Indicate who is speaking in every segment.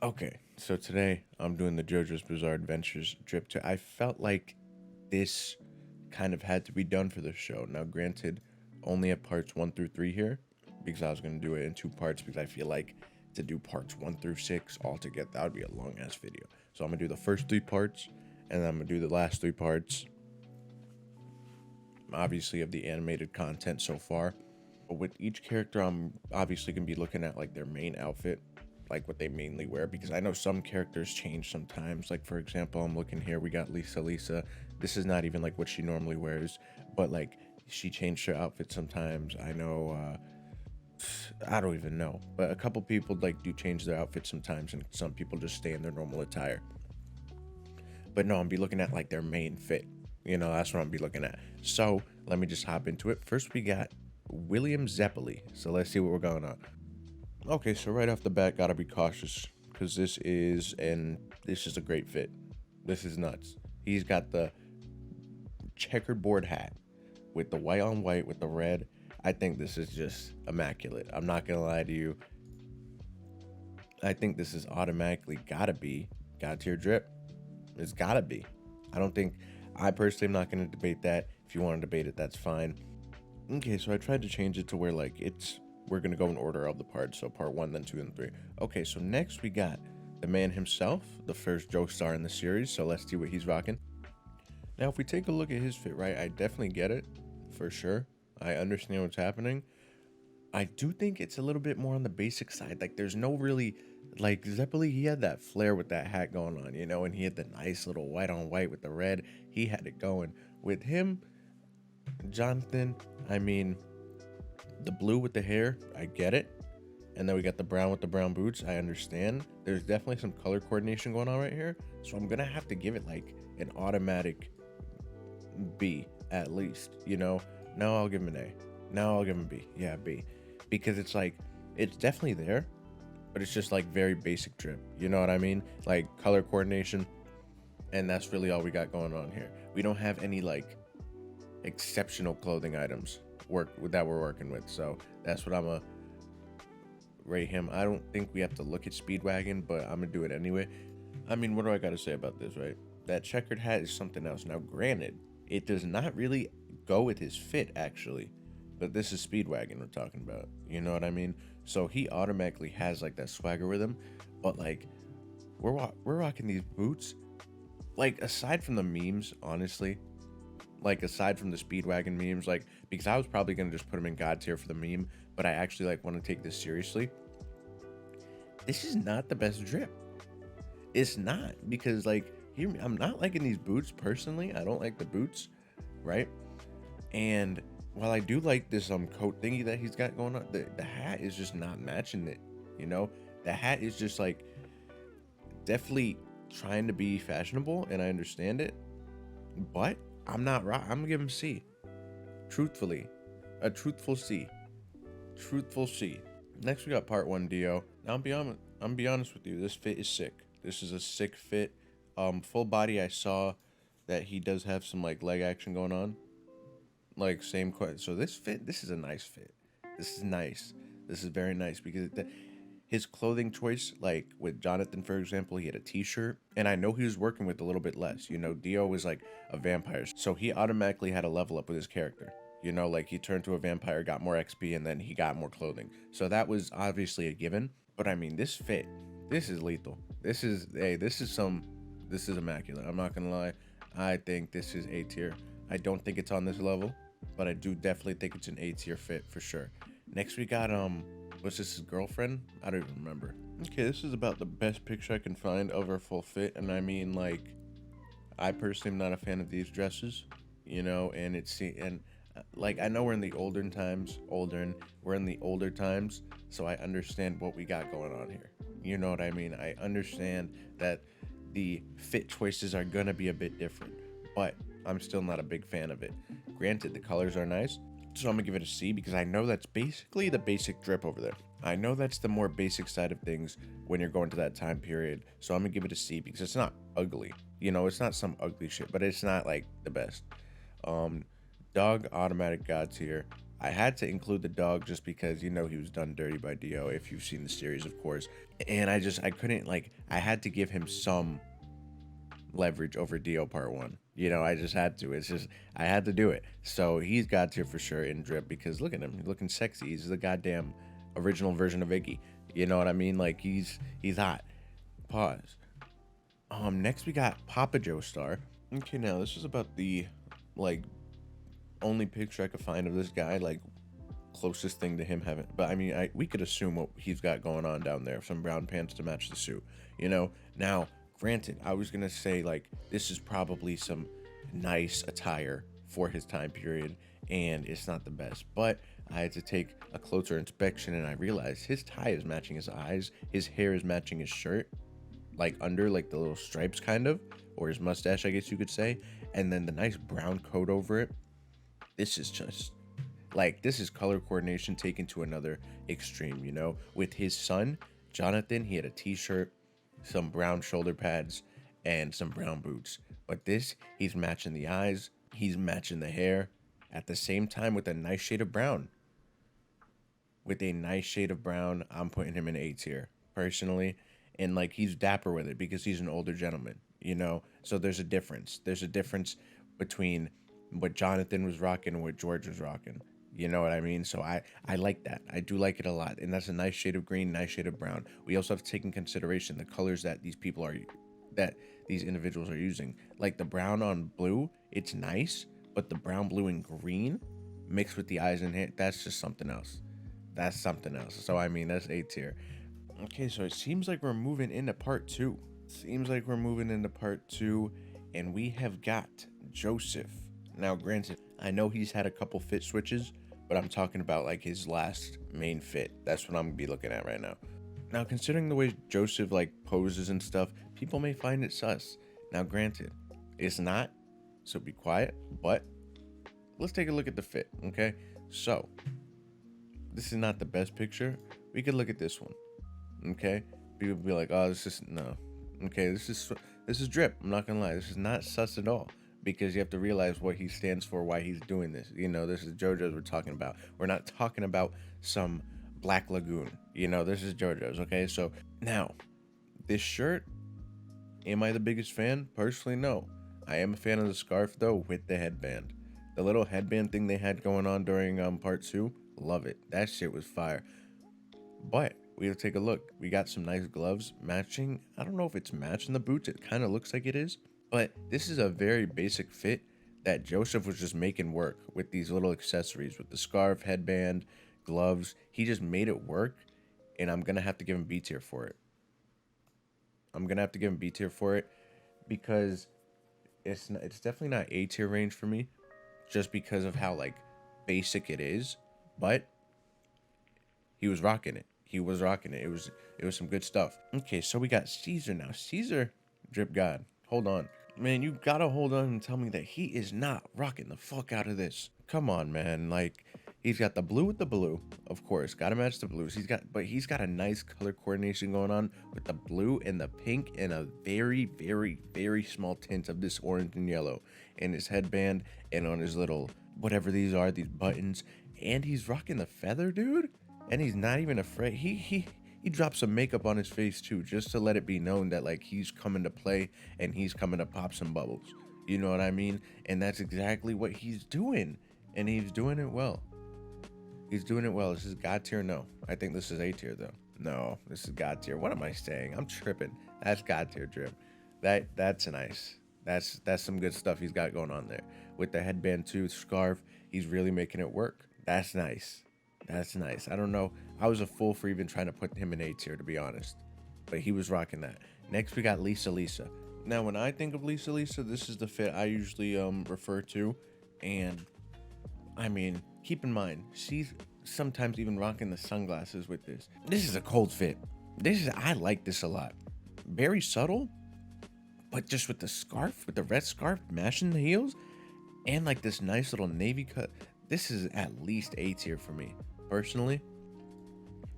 Speaker 1: Okay, so today I'm doing the JoJo's Bizarre Adventures drip to. I felt like this kind of had to be done for the show. Now, granted, only at parts 1 through 3 here, because I was going to do it in 2 parts, because I feel like to do parts 1 through 6 all together, that would be a long ass video. So I'm going to do the first 3 parts, and then I'm going to do the last 3 parts, obviously, of the animated content so far. But with each character, I'm obviously going to be looking at like their main outfit, like what they mainly wear, because I know some characters change sometimes. Like, for example, I'm looking here, we got Lisa. This is not even like what she normally wears, but like she changed her outfit sometimes. I know, I don't even know, but a couple people like do change their outfit sometimes, and some people just stay in their normal attire. But no, I'm be looking at like their main fit. That's what I'm be looking at. So let me just hop into it. First, we got William Zeppeli. So let's see what we're going on. Okay, so right off the bat, gotta be cautious because this is a great fit. This is nuts. He's got the checkerboard hat with the white on white with the red. I think this is just immaculate. I'm not gonna lie to you. I think this is automatically gotta be God tier drip. It's gotta be. I don't think I personally am not gonna debate that. If you want to debate it, that's fine. Okay, so I tried to change it to where like we're gonna go in order of the parts, so part 1, then 2, and 3. Okay, so next we got the man himself, the first joke star in the series. So let's see what he's rocking. Now, if we take a look at his fit, right, I definitely get it for sure. I understand what's happening. I do think it's a little bit more on the basic side. Like, there's no really like Zeppeli. He had that flair with that hat going on, and he had the nice little white on white with the red. He had it going. With him, Jonathan, I mean, the blue with the hair, I get it. And then we got the brown with the brown boots. I understand. There's definitely some color coordination going on right here. So I'm going to have to give it like an automatic B at least, No, I'll give him an A. No, I'll give him a B. Yeah, B. Because it's like, it's definitely there, but it's just like very basic drip. You know what I mean? Like color coordination. And that's really all we got going on here. We don't have any like exceptional clothing items that we're working with. So that's what I'm going to rate him. I don't think we have to look at Speedwagon, but I'm gonna do it anyway. I mean, what do I gotta say about this, right? That checkered hat is something else. Now, granted, it does not really go with his fit, actually, but this is Speedwagon we're talking about. You know what I mean? So he automatically has like that swagger with him, but like we're rocking these boots. Like aside from the memes, honestly, like aside from the Speedwagon memes, like because I was probably gonna just put him in God tier for the meme, but I actually like want to take this seriously. This is not the best drip. It's not, because like here I'm not liking these boots personally. I don't like the boots, right? And while I do like this coat thingy that he's got going on, the hat is just not matching it. The hat is just like definitely trying to be fashionable, and I understand it, but I'm not right. I'm gonna give him C. Truthfully, a truthful C. Truthful C. Next, we got part 1 Dio. Now, I'm be honest with you. This fit is sick. This is a sick fit. Full body. I saw that he does have some like leg action going on. Like same. So this fit. This is a nice fit. This is nice. This is very nice because his clothing choice, like with Jonathan, for example, he had a T-shirt, and I know he was working with a little bit less. Dio was like a vampire, so he automatically had a level up with his character. Like he turned to a vampire, got more XP, and then he got more clothing. So that was obviously a given. But I mean, this fit, this is lethal. This is immaculate. I'm not gonna lie. I think this is A tier. I don't think it's on this level, but I do definitely think it's an A tier fit for sure. Next we got what's this, his girlfriend? I don't even remember. Okay, this is about the best picture I can find of her full fit, and I mean, like, I personally am not a fan of these dresses, and like I know we're in the older times, so I understand what we got going on here. You know what I mean? I understand that the fit choices are gonna be a bit different, but I'm still not a big fan of it. Granted, the colors are nice, so I'm gonna give it a C because I know that's basically the basic drip over there. I know that's the more basic side of things when you're going to that time period. So I'm gonna give it a C because it's not ugly. It's not some ugly shit, but it's not like the best. Dog automatic God tier. I had to include the dog just because, you know, he was done dirty by Dio, if you've seen the series, of course. And I couldn't, like, I had to give him some leverage over Dio Part 1. You know, I just had to. It's just, I had to do it. So he's God tier for sure in Drip, because look at him. He's looking sexy. He's the goddamn original version of Iggy. You know what I mean? Like, he's hot. Pause. Next we got Papa Joestar. Okay, now this is about the, like, only picture I could find of this guy, like, closest thing to him having, but I mean, we could assume what he's got going on down there, some brown pants to match the suit, you know. Now granted, I was gonna say, like, this is probably some nice attire for his time period, and it's not the best, but I had to take a closer inspection, and I realized his tie is matching his eyes, his hair is matching his shirt, like under, like, the little stripes kind of, or his mustache, I guess you could say, and then the nice brown coat over it. This is just, like, this is color coordination taken to another extreme, you know. With his son, Jonathan, he had a t-shirt, some brown shoulder pads, and some brown boots. But this, he's matching the eyes, he's matching the hair, at the same time with a nice shade of brown. With a nice shade of brown, I'm putting him in A tier, personally. And, like, he's dapper with it because he's an older gentleman, you know. So there's a difference. There's a difference between what Jonathan was rocking and what George was rocking. You know what I mean? So I like that. I do like it a lot. And that's a nice shade of green, nice shade of brown. We also have to take in consideration the colors that these individuals are using. Like the brown on blue, it's nice, but the brown, blue, and green mixed with the eyes and hair, that's just something else. That's something else. So I mean, that's A tier. Okay, so it seems like we're moving into part 2. And we have got Joseph. Now, granted, I know he's had a couple fit switches, but I'm talking about, like, his last main fit. That's what I'm gonna be looking at right now. Now, considering the way Joseph, like, poses and stuff, people may find it sus. Now, granted, it's not, so be quiet, but let's take a look at the fit, okay? So, this is not the best picture. We could look at this one, okay? People be like, oh, this is, no. Okay, this is Drip. I'm not gonna lie, this is not sus at all. Because you have to realize what he stands for, why he's doing this. You know, this is JoJo's we're talking about. We're not talking about some Black Lagoon. You know, this is JoJo's, okay? So, now, this shirt, am I the biggest fan? Personally, no. I am a fan of the scarf, though, with the headband. The little headband thing they had going on during part 2, love it. That shit was fire. But, we have to take a look. We got some nice gloves matching. I don't know if it's matching the boots. It kind of looks like it is. But this is a very basic fit that Joseph was just making work with these little accessories, with the scarf, headband, gloves. He just made it work, and I'm going to have to give him B tier for it. Because it's definitely not A tier range for me, just because of how, like, basic it is. But he was rocking it. It was some good stuff. Okay, so we got Caesar now. Caesar, Drip God. Hold on. Man, you gotta hold on and tell me that he is not rocking the fuck out of this. Come on, man. Like, he's got the blue with the blue, of course. Gotta match the blues. He's got a nice color coordination going on with the blue and the pink and a very, very, very small tint of this orange and yellow in his headband and on his little, whatever these are, these buttons. And he's rocking the feather, dude. And he's not even afraid. He dropped some makeup on his face too, just to let it be known that, like, he's coming to play and he's coming to pop some bubbles. You know what I mean? And that's exactly what he's doing. And he's doing it well. This is God tier? No. I think this is A tier though. No, this is God tier. What am I saying? I'm tripping. That's God tier Drip. That's nice. That's some good stuff he's got going on there. With the headband too, scarf, he's really making it work. That's nice. I don't know. I was a fool for even trying to put him in A tier, to be honest. But he was rocking that. Next, we got Lisa. Now, when I think of Lisa, this is the fit I usually refer to. And, I mean, keep in mind, she's sometimes even rocking the sunglasses with this. This is a cold fit. I like this a lot. Very subtle, but just with the scarf, with the red scarf mashing the heels, and like this nice little navy cut. This is at least A tier for me. Personally,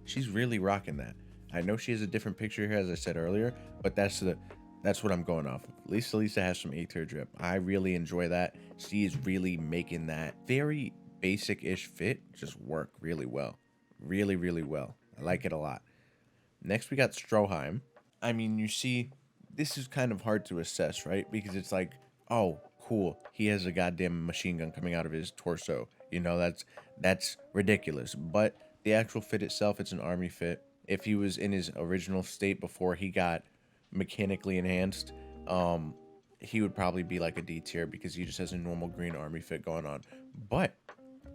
Speaker 1: she's really rocking that. I know she has a different picture here, as I said earlier, but that's what I'm going off of. Lisa has some A tier Drip. I really enjoy that. She is really making that very basic-ish fit just work really well. Really, really well. I like it a lot. Next, we got Stroheim. I mean, you see, this is kind of hard to assess, right? Because it's like, oh, cool, he has a goddamn machine gun coming out of his torso. You know, that's ridiculous. But the actual fit itself, it's an army fit. If he was in his original state before he got mechanically enhanced, he would probably be like a D tier because he just has a normal green army fit going on. But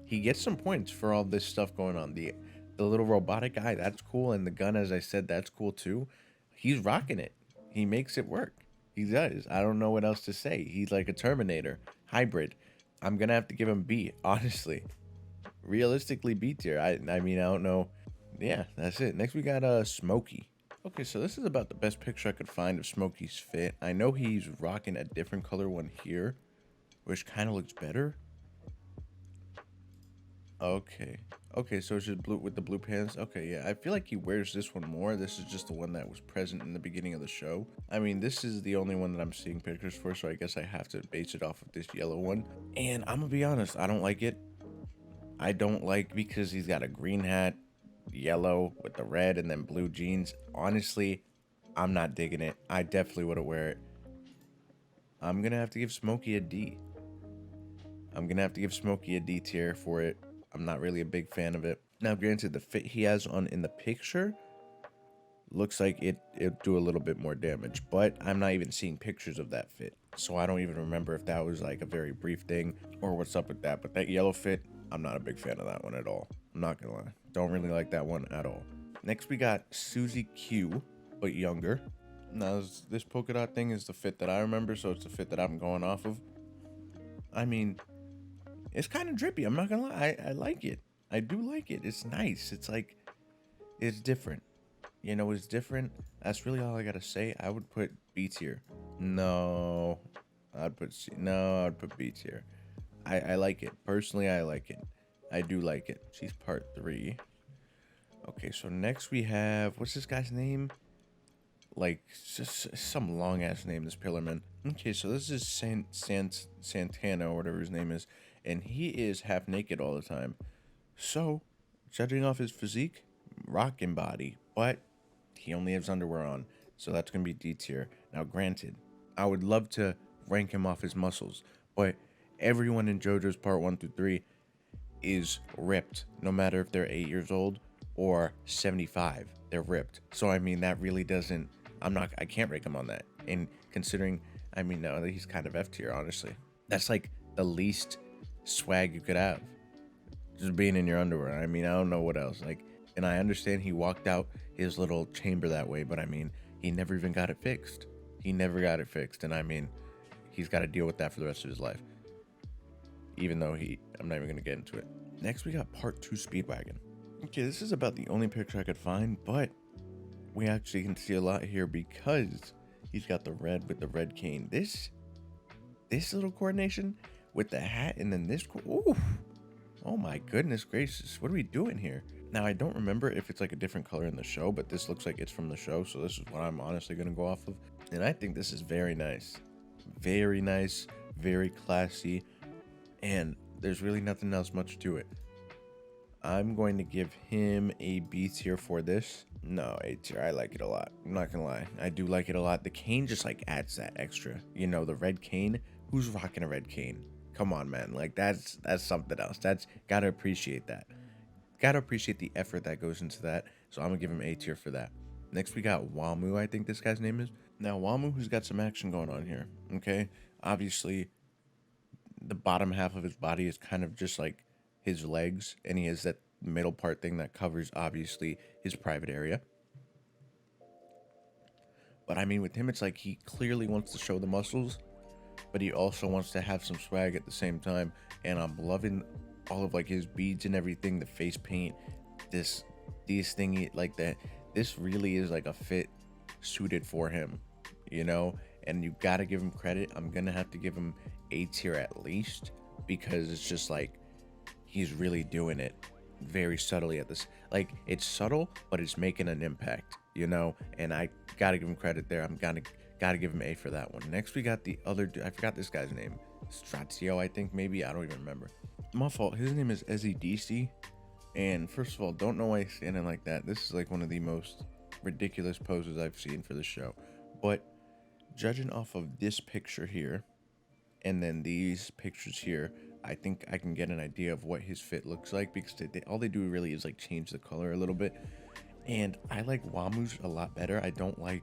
Speaker 1: he gets some points for all this stuff going on. The little robotic guy, that's cool, and the gun, as I said, that's cool too. He's rocking it. He makes it work. He does. I don't know what else to say. He's like a Terminator hybrid. I'm gonna have to give him B, honestly. Realistically, B tier. I mean, I don't know. Yeah, that's it. Next we got Smokey. Okay, so this is about the best picture I could find of Smokey's fit. I know he's rocking a different color one here, which kind of looks better. Okay. Okay, so it's just blue with the blue pants. Okay, yeah. I feel like he wears this one more. This is just the one that was present in the beginning of the show. I mean, this is the only one that I'm seeing pictures for, so I guess I have to base it off of this yellow one. And I'm gonna be honest, I don't like it. I don't like because he's got a green hat, yellow with the red, and then blue jeans. Honestly, I'm not digging it. I definitely wouldn't wear it. I'm gonna have to give Smokey a D. I'm gonna have to give Smokey a D tier for it. I'm not really a big fan of it. Now, granted, the fit he has on in the picture looks like it'd do a little bit more damage, but I'm not even seeing pictures of that fit, so I don't even remember if that was like a very brief thing or what's up with that. But that yellow fit, I'm not a big fan of that one at all. I'm not gonna lie. Don't really like that one at all. Next, we got Susie Q, but younger. Now, this polka dot thing is the fit that I remember, so it's the fit that I'm going off of. I mean, it's kind of drippy. I'm not gonna lie. I like it. I do like it. It's nice. It's like, it's different. You know, it's different. That's really all I gotta say. I would put B tier. No, I'd put C. No, I'd put B tier. I like it. Personally, I like it. I do like it. She's part 3. Okay, so next we have, what's this guy's name? Like, just some long ass name, this Pillarman. Okay, so this is Santana, or whatever his name is, and he is half naked all the time. So, judging off his physique, rockin' body, but he only has underwear on, so that's gonna be D tier. Now, granted, I would love to rank him off his muscles, but everyone in JoJo's part 1 through 3 is ripped, no matter if they're 8 years old or 75. They're ripped. So I mean, that really doesn't. I can't rank him on that. And considering, I mean, no, he's kind of F tier, honestly. That's like the least swag you could have, just being in your underwear. I mean, I don't know what else. Like, and I understand he walked out his little chamber that way, but I mean, he never even got it fixed. He never got it fixed, and I mean, he's got to deal with that for the rest of his life. Even though I'm not even gonna get into it. Next, we got part 2 Speedwagon. Okay, this is about the only picture I could find, but we actually can see a lot here because he's got the red with the red cane. This little coordination with the hat, and then this. Ooh, oh my goodness gracious! What are we doing here? Now, I don't remember if it's like a different color in the show, but this looks like it's from the show, so this is what I'm honestly gonna go off of. And I think this is very nice, very classy, and there's really nothing else much to it. I'm going to give him a B tier for this. No, A tier. I like it a lot. I'm not gonna lie. I do like it a lot. The cane just like adds that extra. You know, the red cane. Who's rocking a red cane? Come on, man. Like that's something else. That's gotta appreciate that. Gotta appreciate the effort that goes into that. So I'm gonna give him A tier for that. Next we got Wamu, I think this guy's name is. Now Wamu, who's got some action going on here. Okay, obviously the bottom half of his body is kind of just like his legs, and he has that middle part thing that covers obviously his private area. But I mean, with him, it's like he clearly wants to show the muscles, but he also wants to have some swag at the same time. And I'm loving all of like his beads and everything, the face paint, these thingy like that. This really is like a fit suited for him, you know. And you gotta give him credit. I'm gonna have to give him A tier at least, because it's just like he's really doing it very subtly at this. Like, it's subtle, but it's making an impact, you know. And I gotta give him credit there. I'm gotta give him A for that one. Next we got the other dude. I forgot this guy's name. Strazio, I think, maybe. I don't even remember. My fault. His name is Ezzy DC. And first of all, don't know why he's standing like that. This is like one of the most ridiculous poses I've seen for the show. But judging off of this picture here and then these pictures here, I think I can get an idea of what his fit looks like, because all they do really is like change the color a little bit. And I like Wamu's a lot better. I don't like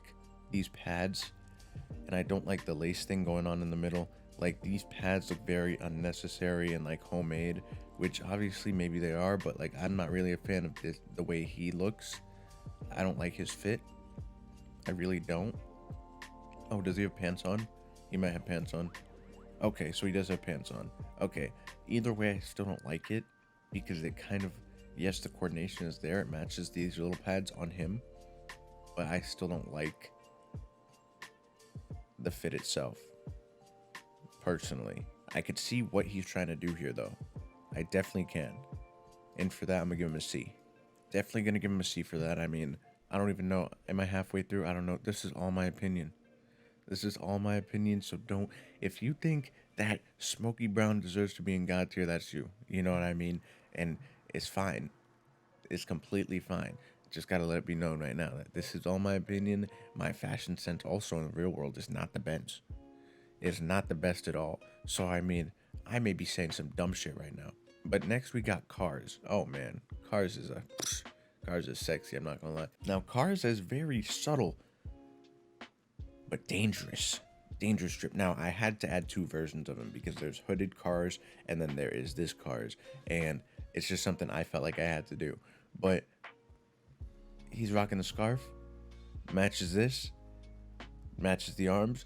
Speaker 1: these pads, and I don't like the lace thing going on in the middle. Like, these pads look very unnecessary and like homemade, which obviously maybe they are, but like I'm not really a fan of this, the way he looks. I don't like his fit. I really don't. Oh, does he have pants on? He might have pants on. Okay, so he does have pants on. Okay, either way, I still don't like it, because it kind of, yes, the coordination is there. It matches these little pads on him, but I still don't like the fit itself. Personally, I could see what he's trying to do here, though. I definitely can. And for that, I'm gonna give him a C. Definitely gonna give him a C for that. I mean, I don't even know. Am I halfway through? I don't know. This is all my opinion. This is all my opinion, so don't... If you think that Smokey Brown deserves to be in God tier, that's you. You know what I mean? And it's fine. It's completely fine. Just gotta let it be known right now that this is all my opinion. My fashion sense also in the real world is not the best. It's not the best at all. So, I mean, I may be saying some dumb shit right now. But next we got Cars. Oh, man. Cars is sexy, I'm not gonna lie. Now, Cars is very subtle, but dangerous strip. Now, I had to add two versions of him, because there's hooded Cars and then there is this Cars, and it's just something I felt like I had to do. But he's rocking the scarf, matches this, matches the arms,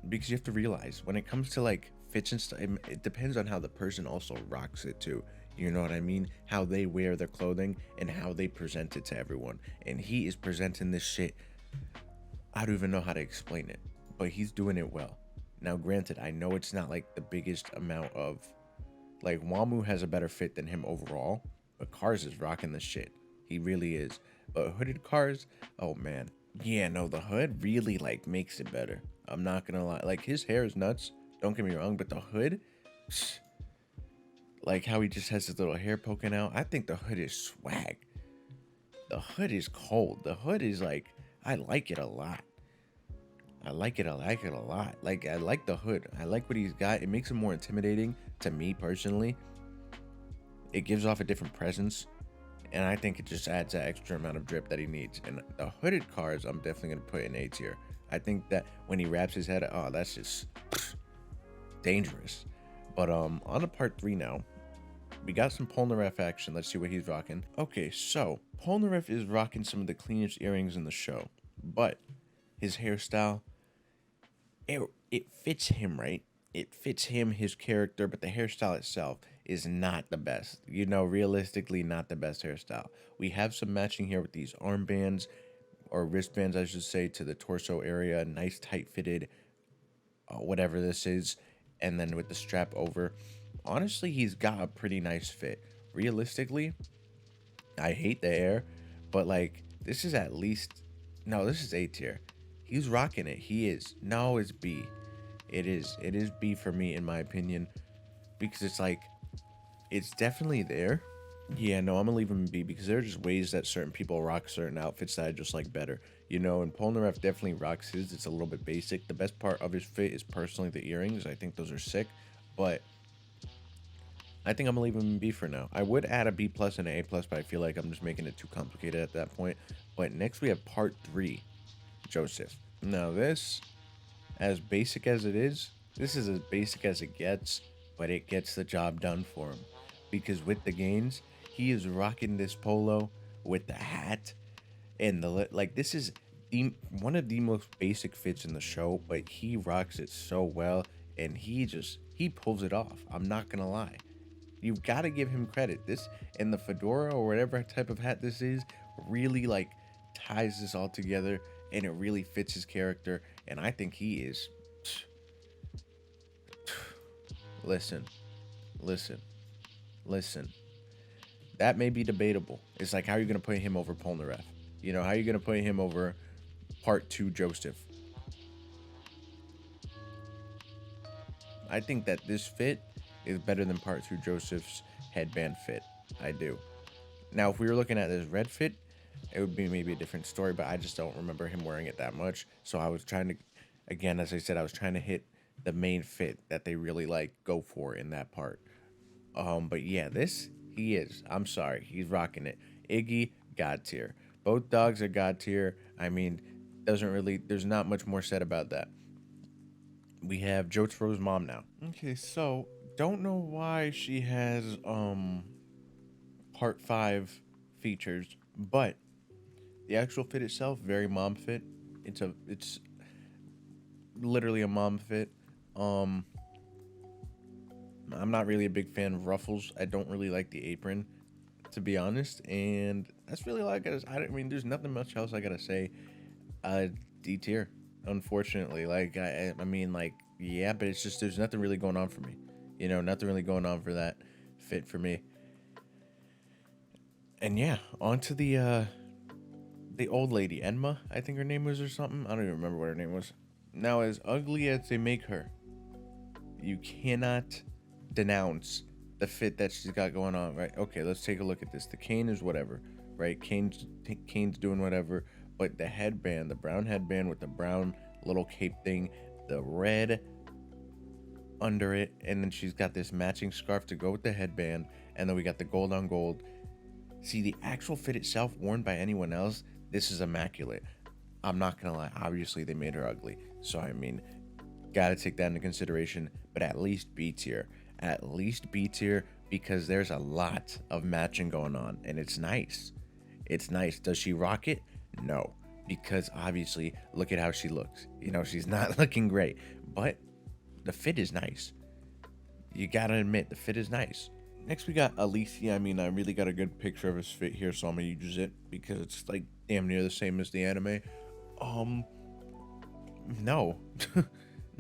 Speaker 1: because you have to realize when it comes to like fits and stuff, it depends on how the person also rocks it too. You know what I mean? How they wear their clothing and how they present it to everyone. And he is presenting this shit, I don't even know how to explain it, but he's doing it well. Now, granted, I know it's not like the biggest amount of, like, Wamu has a better fit than him overall, but Cars is rocking the shit. He really is. But hooded Cars, oh man. Yeah, no, the hood really like makes it better. I'm not gonna lie. Like, his hair is nuts, don't get me wrong, but the hood, like how he just has his little hair poking out, I think the hood is swag. The hood is cold. The hood is like, I like it a lot. I like it a lot. Like, I like the hood. I like what he's got. It makes him more intimidating to me personally. It gives off a different presence, and I think it just adds that extra amount of drip that he needs. And the hooded Cars, I'm definitely gonna put in A tier. I think that when he wraps his head, oh, that's just dangerous. But on to part 3 now. We got some Polnareff action. Let's see what he's rocking. Okay, so Polnareff is rocking some of the cleanest earrings in the show, but his hairstyle, it fits him, right? It fits him, his character, but the hairstyle itself is not the best. You know, realistically, not the best hairstyle. We have some matching here with these armbands, or wristbands, I should say, to the torso area. Nice tight fitted, whatever this is, and then with the strap over. Honestly, he's got a pretty nice fit. Realistically, I hate the hair, but like, this is at least, no, this is A tier. He's rocking it. He is. No, it's B. It is B for me, in my opinion, because it's like, it's definitely there. Yeah, no, I'm gonna leave him in B, because there are just ways that certain people rock certain outfits that I just like better, you know. And Polnareff definitely rocks his. It's a little bit basic. The best part of his fit is personally the earrings. I think those are sick, but I think I'm gonna leave him in B for now. I would add a B plus and an A plus, but I feel like I'm just making it too complicated at that point. But next we have part 3, Joseph. Now this, as basic as it is, this is as basic as it gets, but it gets the job done for him, because with the gains, he is rocking this polo with the hat and the, like, this is one of the most basic fits in the show, but he rocks it so well, and he pulls it off. I'm not gonna lie. You've got to give him credit. This and the fedora or whatever type of hat this is really like ties this all together, and it really fits his character. And I think he is. Listen. That may be debatable. It's like, how are you gonna put him over Polnareff? You know, how are you gonna put him over part 2 Joseph? I think that this fit is better than part 2 Joseph's headband fit. I do. Now, if we were looking at this red fit, it would be maybe a different story, but I just don't remember him wearing it that much. So I was trying to, again, as I said, I was trying to hit the main fit that they really like go for in that part. But yeah, this he is. I'm sorry, he's rocking it. Iggy, God tier. Both dogs are God tier. I mean, doesn't really. There's not much more said about that. We have Jotaro's mom now. Okay, so don't know why she has part 5 features, but the actual fit itself, very mom fit. It's literally a mom fit. Um, I'm not really a big fan of ruffles. I don't really like the apron, to be honest. And that's really all I gotta. I mean, there's nothing much else I gotta say. D tier, unfortunately. Like I mean, like yeah, but it's just there's nothing really going on for me. You know, nothing really going on for that fit for me. And yeah, on to the old lady, Enma, I think her name was, or something. I don't even remember what her name was. Now, as ugly as they make her, you cannot denounce the fit that she's got going on, right? Okay, let's take a look at this. The cane is whatever, right? Kane's doing whatever, but the headband, the brown headband with the brown little cape thing, the red under it, and then she's got this matching scarf to go with the headband, and then we got the gold on gold. See, the actual fit itself, worn by anyone else, this is immaculate. I'm not gonna lie, obviously they made her ugly, so I mean, gotta take that into consideration, but at least B tier. At least B tier, because there's a lot of matching going on, and it's nice. It's nice. Does she rock it? No, because obviously, look at how she looks. You know, she's not looking great, but the fit is nice. You gotta admit, the fit is nice. Next, we got Alicia. I mean, I really got a good picture of his fit here, so I'm gonna use it because it's like damn near the same as the anime. No.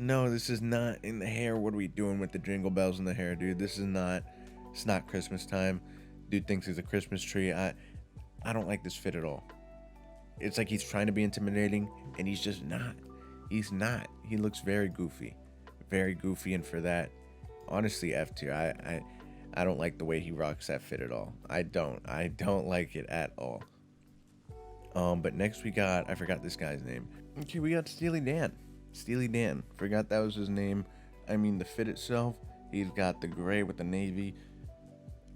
Speaker 1: No, this is not in the hair. What are we doing with the jingle bells in the hair, dude? This is not, it's not Christmas time. Dude thinks he's a Christmas tree. I don't like this fit at all. It's like he's trying to be intimidating, and he's just not. He's not. He looks very goofy. Very goofy, and for that, honestly, F tier. I don't like the way he rocks that fit at all. I don't like it at all. But next we got, I forgot this guy's name. Okay, we got Steely Dan. Steely Dan. Forgot that was his name. I mean, the fit itself, he's got the gray with the navy.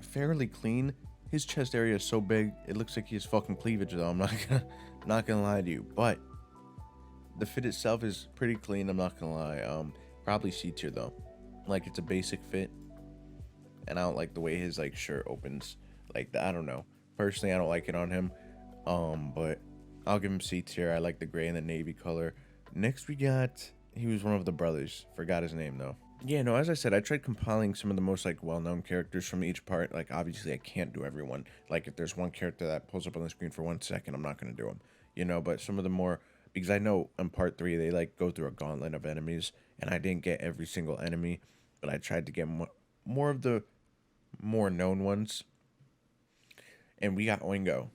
Speaker 1: Fairly clean. His chest area is so big, it looks like he has fucking cleavage though. I'm not gonna lie to you. But the fit itself is pretty clean, I'm not gonna lie. Probably C tier though. Like, it's a basic fit. And I don't like the way his like shirt opens. Like, I don't know. Personally, I don't like it on him. But I'll give him C tier. I like the gray and the navy color. Next we got, he was one of the brothers. Forgot his name though. Yeah, no, as I said, I tried compiling some of the most like well-known characters from each part. Like, obviously I can't do everyone. Like, if there's one character that pulls up on the screen for 1 second, I'm not going to do them. You know, but some of the more, because I know in part 3 they like go through a gauntlet of enemies, and I didn't get every single enemy, but I tried to get more of the more known ones. And we got Oingo,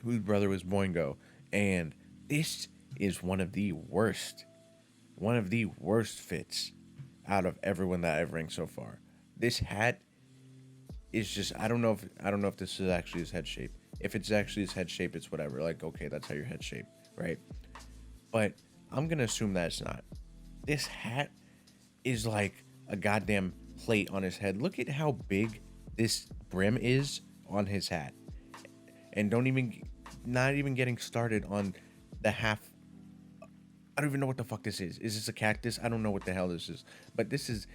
Speaker 1: whose brother was Boingo, and this is one of the worst fits out of everyone that I've ranked so far. This hat is just, I don't know if this is actually his head shape. If it's actually his head shape, it's whatever. Like, okay, that's how your head shape, right? But I'm gonna assume that it's not. This hat is like a goddamn plate on his head. Look at how big this brim is on his hat. And not even getting started on the half. I don't even know what the fuck this is. Is this a cactus? I don't know what the hell this is. But this is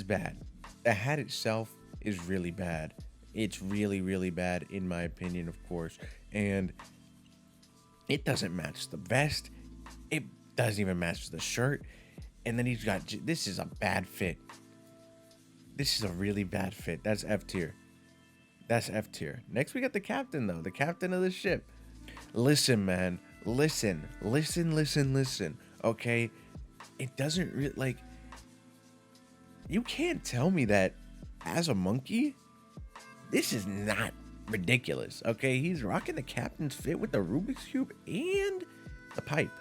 Speaker 1: bad. The hat itself is really bad. It's really, really bad in my opinion, of course. And it doesn't match the vest. It doesn't even match the shirt. And then he's got, this is a bad fit. This is a really bad fit. That's F tier. That's F tier. Next we got the captain though. The captain of the ship. Listen, man. Listen. Okay? It doesn't really, like, you can't tell me that as a monkey, this is not ridiculous. Okay? He's rocking the captain's fit with the Rubik's Cube and the pipe.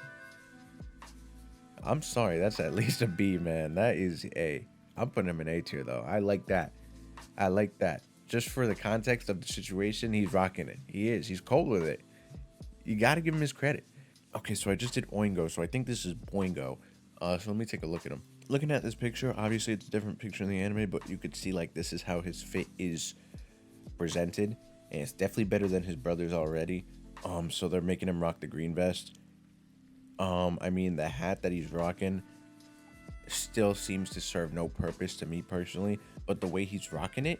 Speaker 1: I'm sorry, that's at least a B, man. That is a, I'm putting him in A tier though. I like that. I like that. Just for the context of the situation, he's rocking it. He is. He's cold with it. You got to give him his credit. Okay, so I just did Oingo, so I think this is Oingo. So let me take a look at him. Looking at this picture, obviously it's a different picture in the anime, but you could see like this is how his fit is presented, and it's definitely better than his brothers already. So they're making him rock the green vest. I mean, the hat that he's rocking still seems to serve no purpose to me personally, but the way he's rocking it,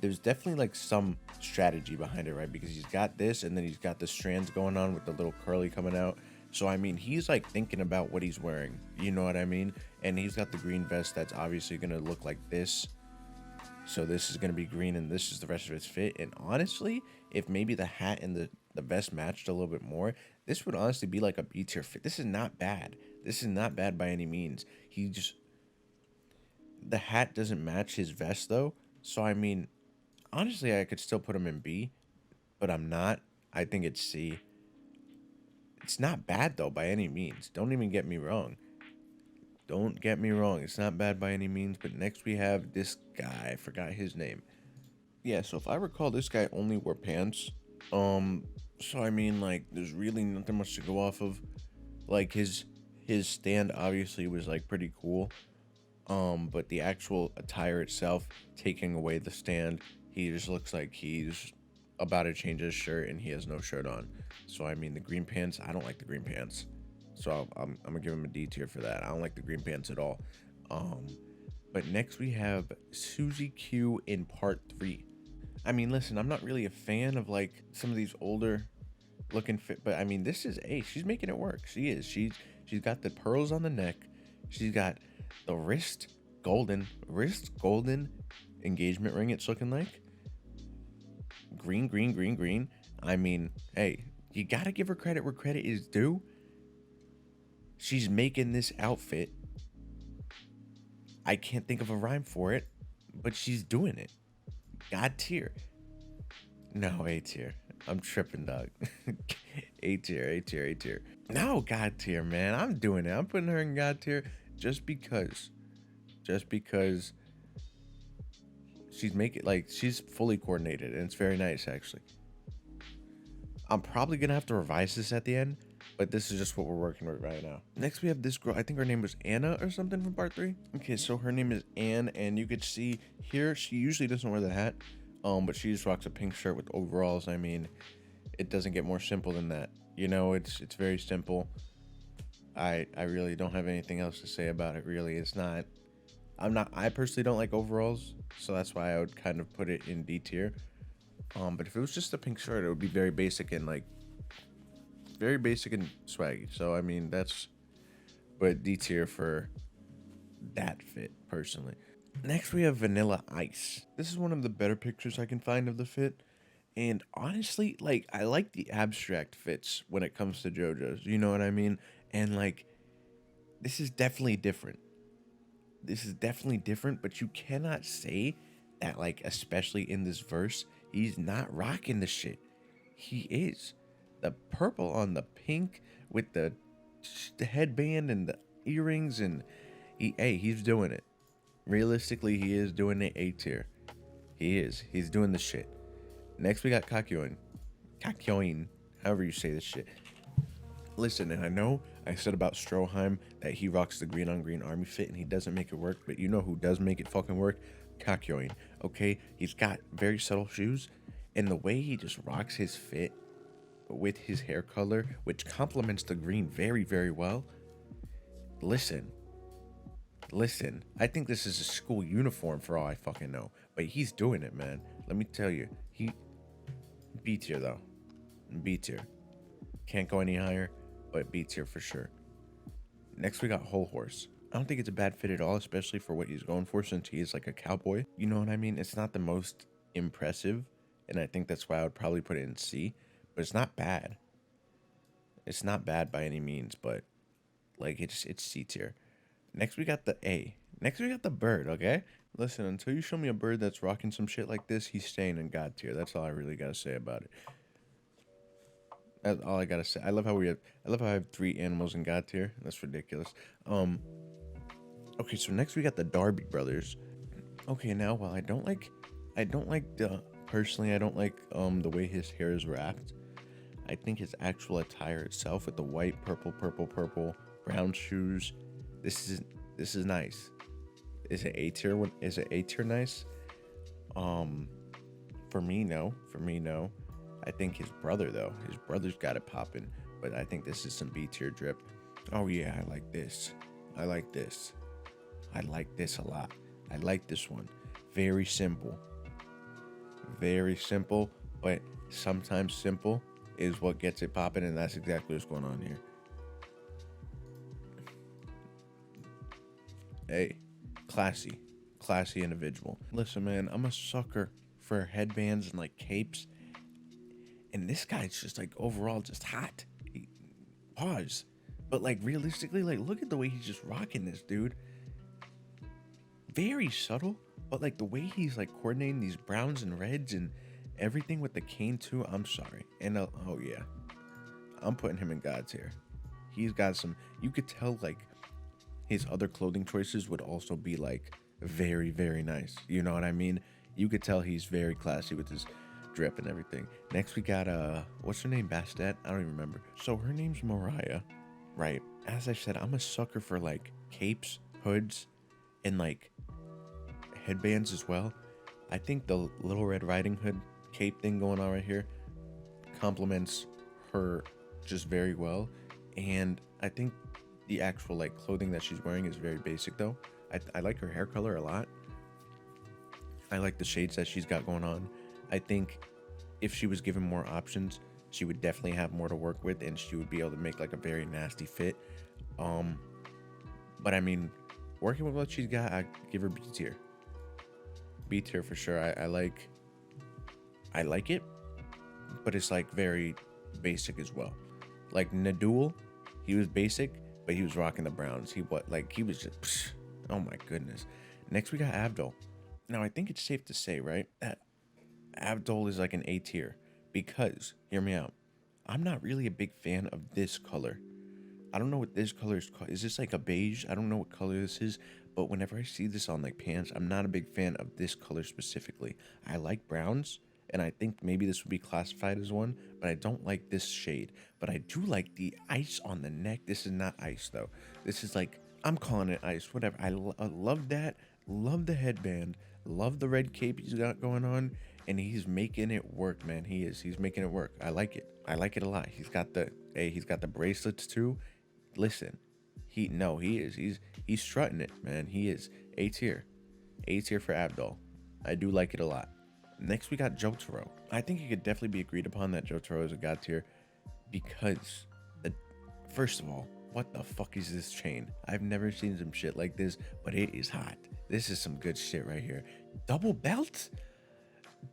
Speaker 1: there's definitely like some strategy behind it, right? Because he's got this, and then he's got the strands going on with the little curly coming out. So I mean, he's like thinking about what he's wearing, you know what I mean? And he's got the green vest that's obviously gonna look like this. So this is gonna be green, and this is the rest of his fit. And honestly, if maybe the hat and the vest matched a little bit more, this would honestly be like a B tier fit. This is not bad. This is not bad by any means. The hat doesn't match his vest though. So I mean, honestly, I could still put him in B, but I'm not. I think it's C. It's not bad though by any means. Don't even get me wrong. Don't get me wrong. It's not bad by any means. But next we have this guy. I forgot his name. Yeah, so if I recall, this guy only wore pants. So I mean, like, there's really nothing much to go off of. Like his stand obviously was like pretty cool. But the actual attire itself, taking away the stand, he just looks like he's about to change his shirt and he has no shirt on. So I mean, the green pants, I don't like the green pants. So I'm gonna give him a D tier for that. I don't like the green pants at all. But next we have Susie Q in part 3. I mean, listen, I'm not really a fan of like some of these older looking fit, but I mean, this is A. She's making it work. She is. She's got the pearls on the neck. She's got the wrist golden engagement ring. It's looking like green. I mean, hey, you gotta give her credit where credit is due. She's making this outfit. I can't think of a rhyme for it, but she's doing it. God tier. No, A tier. I'm tripping, dog. A tier. No, God tier, man. I'm doing it. I'm putting her in God tier just because she's making, like, she's fully coordinated, and it's very nice, actually. I'm probably gonna have to revise this at the end, but this is just what we're working with right now. Next we have this girl. I think her name was Anna or something from part 3. Okay, so her name is Anne, and you could see here she usually doesn't wear the hat, but she just rocks a pink shirt with overalls. I mean, it doesn't get more simple than that. You know, it's very simple. I really don't have anything else to say about it. Really, it's not. I personally don't like overalls, so that's why I would kind of put it in D tier. But if it was just a pink shirt, it would be very basic and swaggy. So I mean, but D tier for that fit personally. Next we have Vanilla Ice. This is one of the better pictures I can find of the fit. And honestly, like, I like the abstract fits when it comes to JoJo's. You know what I mean? And like, this is definitely different. But you cannot say that, like, especially in this verse, he's not rocking the shit. He is. The purple on the pink with the headband and the earrings, and he's doing it. Realistically, he is doing it. A tier. He is. He's doing the shit. Next, we got Kakyoin, however you say this shit. Listen, and I know I said about Stroheim that he rocks the green on green army fit and he doesn't make it work, but you know who does make it fucking work? Kakyoin, okay? He's got very subtle shoes, and the way he just rocks his fit with his hair color, which complements the green very, very well. Listen, I think this is a school uniform for all I fucking know, but he's doing it, man. Let me tell you, B tier though. B tier. Can't go any higher, but B tier for sure. Next we got Whole Horse. I don't think it's a bad fit at all, especially for what he's going for, since he is like a cowboy. You know what I mean? It's not the most impressive, and I think that's why I would probably put it in C, but it's not bad. It's not bad by any means, but like, it's C tier. Next we got the A. Next we got the bird, okay? Listen, until you show me a bird that's rocking some shit like this, he's staying in God tier. That's all I really gotta say about it. That's all I gotta say. I love how I have 3 animals in God tier. That's ridiculous. Okay, so next we got the Darby Brothers. Okay, now while I don't like the personally I don't like the way his hair is wrapped. I think his actual attire itself with the white, purple, brown shoes. This is this is nice. Is it A tier? Is it A tier nice? Um, for me, no. For me, no. I think his brother though. His brother's got it popping, but I think this is some B tier drip. Oh yeah, I like this. I like this. I like this a lot. I like this one. Very simple. Very simple, but sometimes simple is what gets it popping, and that's exactly what's going on here. Hey, classy individual. Listen, man, I'm a sucker for headbands and like capes, and this guy's just like overall just hot. Pause, but like realistically, like look at the way he's just rocking this dude. Very subtle, but like the way he's like coordinating these browns and reds and everything with the cane too. I'm sorry, and oh yeah, I'm putting him in God's tier. He's got some. You could tell like his other clothing choices would also be like very nice. You know what I mean? You could tell he's very classy with his drip and everything. Next we got what's her name? Bastet? I don't even remember. So her name's Mariah, right? As I said, I'm a sucker for like capes, hoods, and like headbands as well. I think the Little Red Riding Hood cape thing going on right here complements her just very well, and I think the actual like clothing that she's wearing is very basic though. I like her hair color a lot. I like the shades that she's got going on. I think if she was given more options, she would definitely have more to work with, and she would be able to make like a very nasty fit. But I mean, working with what she's got, I give her B tier. B tier for sure. I like it, but it's like very basic as well. Like Nadul, he was basic, but he was rocking the browns. He was just oh my goodness. Next we got Abdul. Now I think it's safe to say, right, that Abdul is like an A tier because hear me out. I'm not really a big fan of this color. I don't know what this color is called. Is this like a beige? I don't know what color this is, but whenever I see this on like pants, I'm not a big fan of this color specifically. I like browns, and I think maybe this would be classified as one, but I don't like this shade. But I do like the ice on the neck. This is not ice though. This is like, I'm calling it ice, whatever. I love that. Love the headband. Love the red cape he's got going on, and he's making it work, man. He is. He's making it work. I like it. I like it a lot. He's got the bracelets too. Listen, he is. He's strutting it, man. He is A tier. A tier for Abdul. I do like it a lot. Next we got Jotaro. I think it could definitely be agreed upon that Jotaro is a god tier because first of all, what the fuck is this chain? I've never seen some shit like this, but it is hot. This is some good shit right here. Double belt?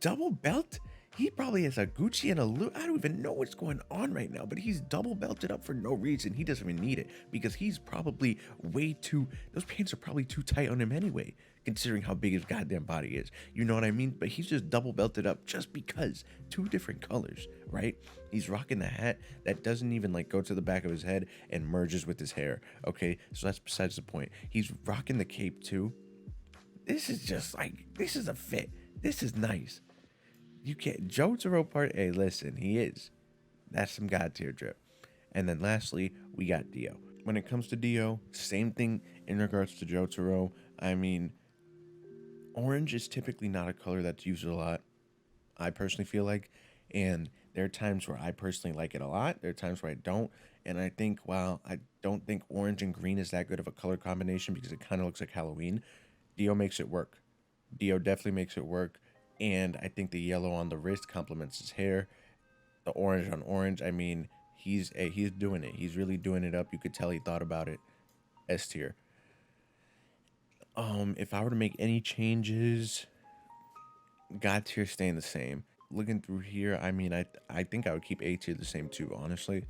Speaker 1: Double belt? He probably has a Gucci and a Louis. I don't even know what's going on right now, but he's double belted up for no reason. He doesn't even need it because he's probably those pants are probably too tight on him anyway, considering how big his goddamn body is. You know what I mean? But he's just double belted up just because. Two different colors, right? He's rocking the hat that doesn't even like go to the back of his head and merges with his hair. Okay, so that's besides the point. He's rocking the cape too. This is a fit. This is nice. You can't. Jotaro part. Hey, listen, he is. That's some god tier drip. And then lastly, we got Dio. When it comes to Dio, same thing in regards to Jotaro. I mean, orange is typically not a color that's used a lot, I personally feel like. And there are times where I personally like it a lot. There are times where I don't. And I think, while I don't think orange and green is that good of a color combination because it kind of looks like Halloween, Dio makes it work. Dio definitely makes it work. And I think the yellow on the wrist complements his hair. The orange on orange, I mean, he's doing it. He's really doing it up. You could tell he thought about it. S tier. If I were to make any changes, God tier staying the same. Looking through here, I mean, I think I would keep A tier the same too, honestly.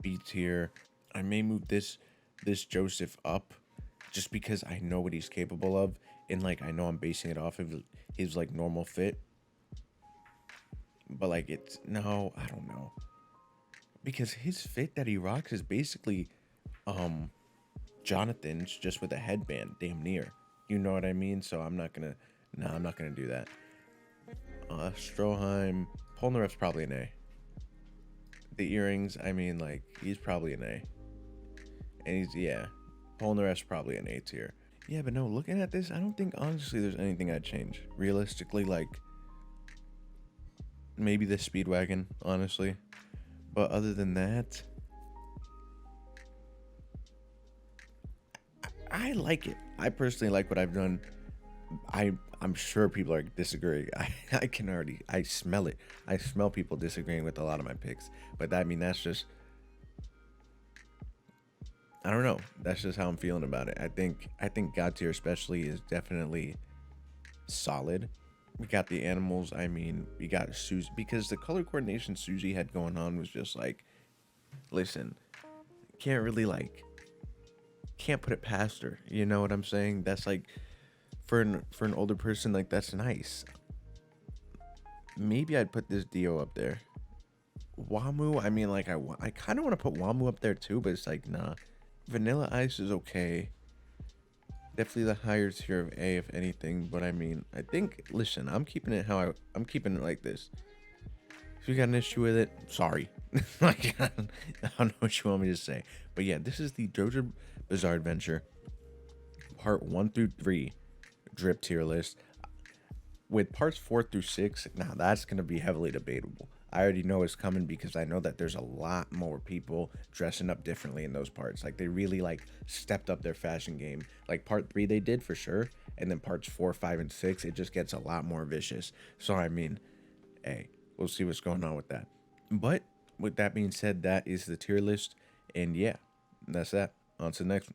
Speaker 1: B tier, I may move this Joseph up just because I know what he's capable of, and like I know I'm basing it off of his like normal fit. But like I don't know. Because his fit that he rocks is basically Jonathan's just with a headband, damn near. You know what I mean? So I'm not gonna, no, I'm not gonna do that. Stroheim, Polnareff's probably an A. The earrings, I mean, like, he's probably an A. And he's, yeah, Polnareff's probably an A tier. Yeah, but no, looking at this, I don't think, honestly, there's anything I'd change. Realistically, like, maybe the Speedwagon, honestly. But other than that, I like it. I personally like what I've done. I'm sure people are disagreeing. I can already, I smell it. I smell people disagreeing with a lot of my picks. But I mean, that's just, I don't know. That's just how I'm feeling about it. I think God tier especially is definitely solid. We got the animals. I mean, we got Susie, because the color coordination Susie had going on was just like, listen, can't really like, can't put it past her. You know what I'm saying? That's like, for an older person, like, that's nice. Maybe I'd put this Dio up there. Wamu, I mean, like, I kind of want to put Wamu up there too, but it's like, nah. Vanilla Ice is okay. Definitely the higher tier of A, if anything. But I mean, I think, listen, I'm keeping it how I'm keeping it like this. If you got an issue with it, sorry. Like, I don't know what you want me to say. But yeah, this is the Jojo Bizarre Adventure, part 1 through 3 drip tier list. With parts 4 through 6, now that's going to be heavily debatable. I already know it's coming because I know that there's a lot more people dressing up differently in those parts. Like, they really, like, stepped up their fashion game. Like, part 3 they did for sure, and then parts 4, 5, and 6, it just gets a lot more vicious. So, I mean, hey, we'll see what's going on with that. But with that being said, that is the tier list, and yeah, that's that. On to the next one.